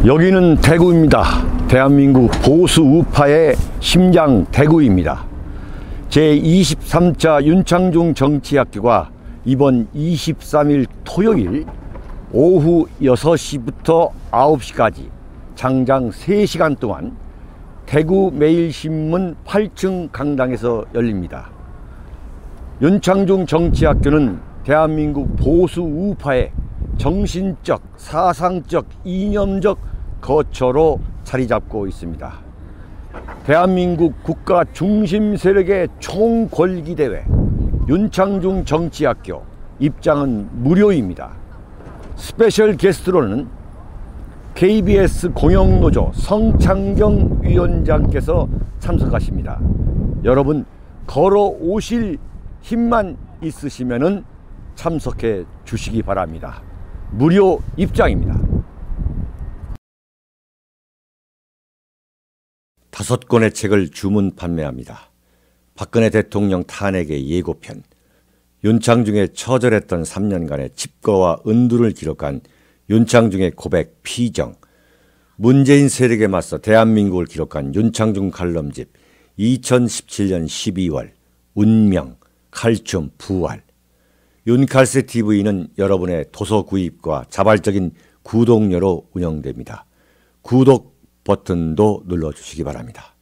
여기는 대구입니다. 대한민국 보수 우파의 심장 대구입니다. 제23차 윤창중 정치학교가 이번 23일 토요일 오후 6시부터 9시까지 장장 3시간 동안 대구 매일신문 8층 강당에서 열립니다. 윤창중 정치학교는 대한민국 보수 우파의 정신적, 사상적, 이념적 거처로 자리잡고 있습니다. 대한민국 국가 중심 세력의 총궐기대회 윤창중 정치학교 입장은 무료입니다. 스페셜 게스트로는 KBS 공영노조 성창경 위원장께서 참석하십니다. 여러분 걸어오실 힘만 있으시면 참석해 주시기 바랍니다. 무료 입장입니다. 5권의 책을 주문 판매합니다. 박근혜 대통령 탄핵의 예고편, 윤창중의 처절했던 3년간의 칩거와 은둔을 기록한 윤창중의 고백 피정, 문재인 세력에 맞서 대한민국을 기록한 윤창중 칼럼집 2017년 12월, 운명, 칼춤, 부활. 윤칼세 TV는 여러분의 도서 구입과 자발적인 구독료로 운영됩니다. 구독 버튼도 눌러주시기 바랍니다.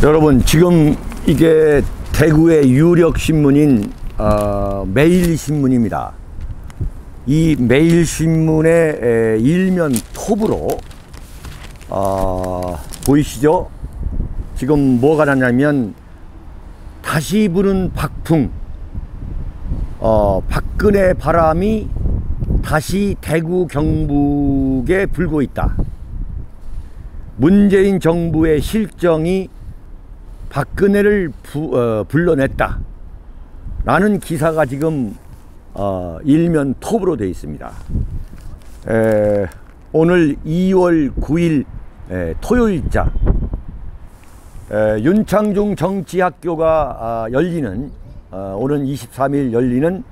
여러분, 지금 이게 대구의 유력 신문인 매일신문입니다. 이 매일신문의 일면 톱으로 보이시죠? 지금 뭐가 나냐면 다시 부는 박풍, 박근혜 바람이 다시 대구 경북에 불고 있다. 문재인 정부의 실정이 박근혜를 불러냈다 라는 기사가 지금 일면 톱으로 되어 있습니다. 오늘 2월 9일 토요일자 윤창중 정치학교가 열리는 오는 23일 열리는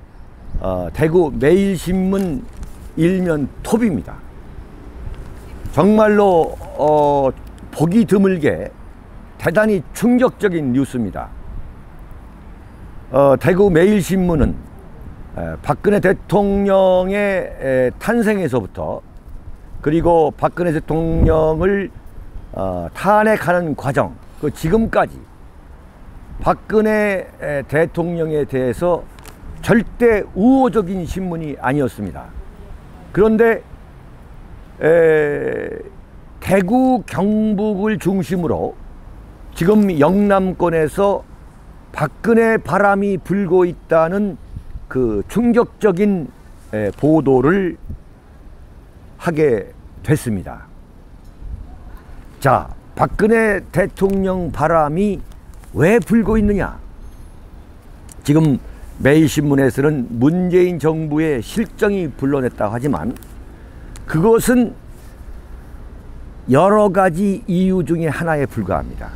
대구 매일신문 일면 톱입니다. 정말로 보기 드물게 대단히 충격적인 뉴스입니다. 대구 매일신문은 박근혜 대통령의 탄생에서부터 그리고 박근혜 대통령을 탄핵하는 과정, 그 지금까지 박근혜 대통령에 대해서 절대 우호적인 신문이 아니었습니다. 그런데 대구 경북을 중심으로 지금 영남권에서 박근혜 바람이 불고 있다는 그 충격적인 보도를 하게 됐습니다. 자, 박근혜 대통령 바람이 왜 불고 있느냐? 지금 매일신문에서는 문재인 정부의 실정이 불러냈다고 하지만 그것은 여러 가지 이유 중에 하나에 불과합니다.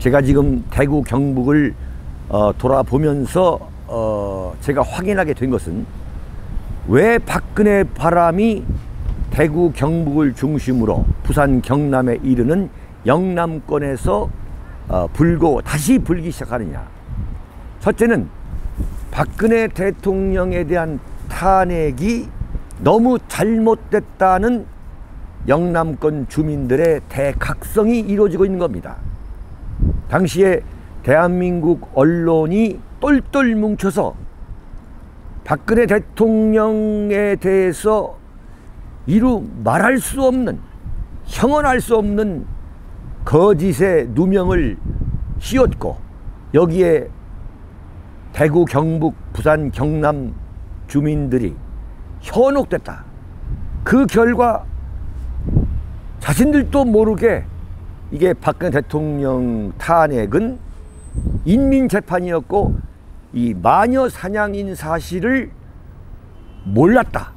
제가 지금 대구 경북을 돌아보면서 제가 확인하게 된 것은 왜 박근혜 바람이 대구 경북을 중심으로 부산 경남에 이르는 영남권에서 불고 다시 불기 시작하느냐. 첫째는 박근혜 대통령에 대한 탄핵이 너무 잘못됐다는 영남권 주민들의 대각성이 이루어지고 있는 겁니다. 당시에 대한민국 언론이 똘똘 뭉쳐서 박근혜 대통령에 대해서 이루 말할 수 없는, 형언할 수 없는 거짓의 누명을 씌웠고 여기에 대구, 경북, 부산, 경남 주민들이 현혹됐다. 그 결과 자신들도 모르게 이게 박근혜 대통령 탄핵은 인민재판이었고 이 마녀 사냥인 사실을 몰랐다.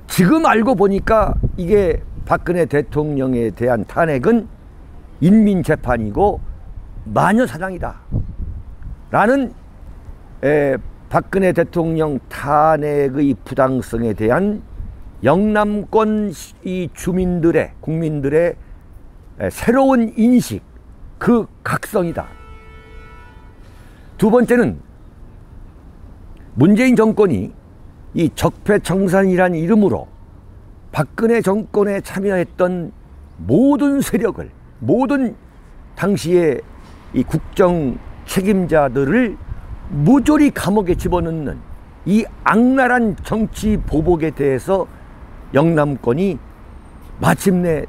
지금 알고 보니까 이게 박근혜 대통령에 대한 탄핵은 인민재판이고 마녀 사냥이다 라는 박근혜 대통령 탄핵의 부당성에 대한 영남권 이 주민들의 국민들의 새로운 인식, 그 각성이다. 두 번째는 문재인 정권이 이 적폐청산이라는 이름으로 박근혜 정권에 참여했던 모든 세력을, 모든 당시의 이 국정 책임자들을 모조리 감옥에 집어넣는 이 악랄한 정치 보복에 대해서 영남권이 마침내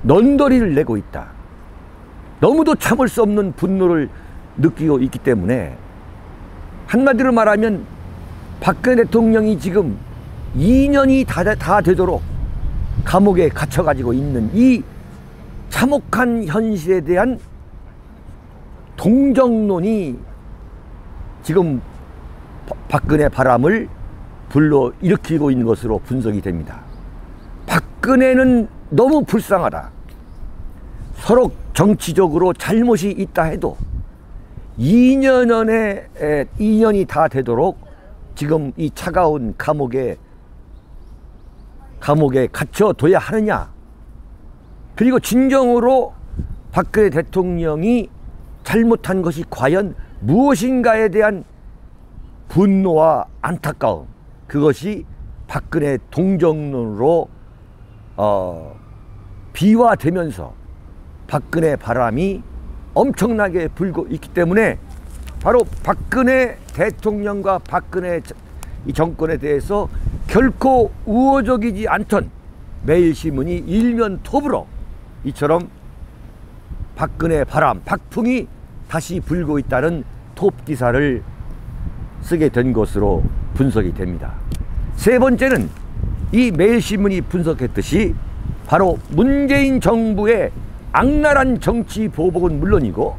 넌더리를 내고 있다. 너무도 참을 수 없는 분노를 느끼고 있기 때문에, 한마디로 말하면 박근혜 대통령이 지금 2년이 다 되도록 감옥에 갇혀가지고 있는 이 참혹한 현실에 대한 동정론이 지금 박근혜 바람을 불러일으키고 있는 것으로 분석이 됩니다. 박근혜는 너무 불쌍하다. 서로 정치적으로 잘못이 있다 해도 2년이 다 되도록 지금 이 차가운 감옥에 갇혀둬야 하느냐. 그리고 진정으로 박근혜 대통령이 잘못한 것이 과연 무엇인가에 대한 분노와 안타까움, 그것이 박근혜 동정론으로 비화되면서 박근혜 바람이 엄청나게 불고 있기 때문에, 바로 박근혜 대통령과 박근혜 이 정권에 대해서 결코 우호적이지 않던 매일신문이 일면 톱으로 이처럼 박근혜 바람, 박풍이 다시 불고 있다는 톱 기사를 쓰게 된 것으로 분석이 됩니다. 세 번째는 이 매일신문이 분석했듯이 바로 문재인 정부의 악랄한 정치 보복은 물론이고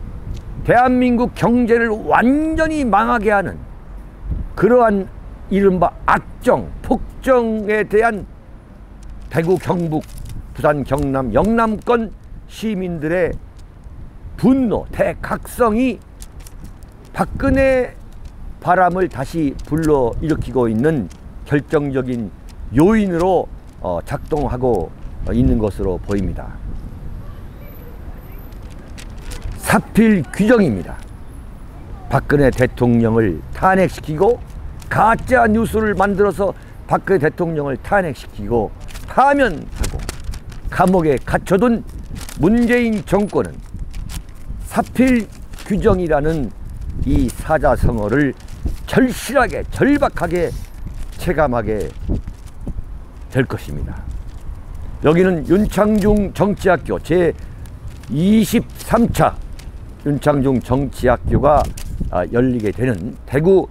대한민국 경제를 완전히 망하게 하는 그러한 이른바 악정, 폭정에 대한 대구, 경북, 부산, 경남, 영남권 시민들의 분노, 대각성이 박근혜 바람을 다시 불러일으키고 있는 결정적인 요인으로 작동하고 있는 것으로 보입니다. 사필 규정입니다. 박근혜 대통령을 탄핵시키고 가짜 뉴스를 만들어서 박근혜 대통령을 탄핵시키고 파면하고 감옥에 갇혀둔 문재인 정권은 사필 규정이라는 이 사자성어를 절실하게, 절박하게 체감하게 될 것입니다. 여기는 윤창중 정치학교 제23차 윤창중 정치학교가 열리게 되는 대구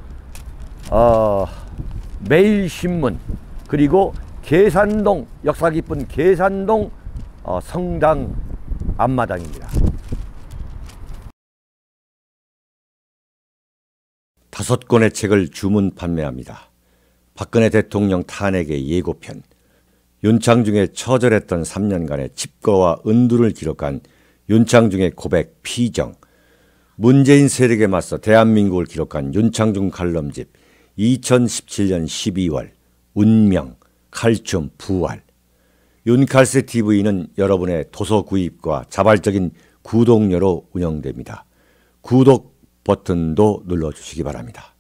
매일신문, 그리고 계산동, 역사 깊은 계산동 성당 앞마당입니다. 5권의 책을 주문 판매합니다. 박근혜 대통령 탄핵의 예고편, 윤창중의 처절했던 3년간의 칩거와 은두를 기록한 윤창중의 고백 피정, 문재인 세력에 맞서 대한민국을 기록한 윤창중 칼럼집 2017년 12월, 운명, 칼춤, 부활. 윤칼세TV는 여러분의 도서 구입과 자발적인 구독료로 운영됩니다. 구독 버튼도 눌러주시기 바랍니다.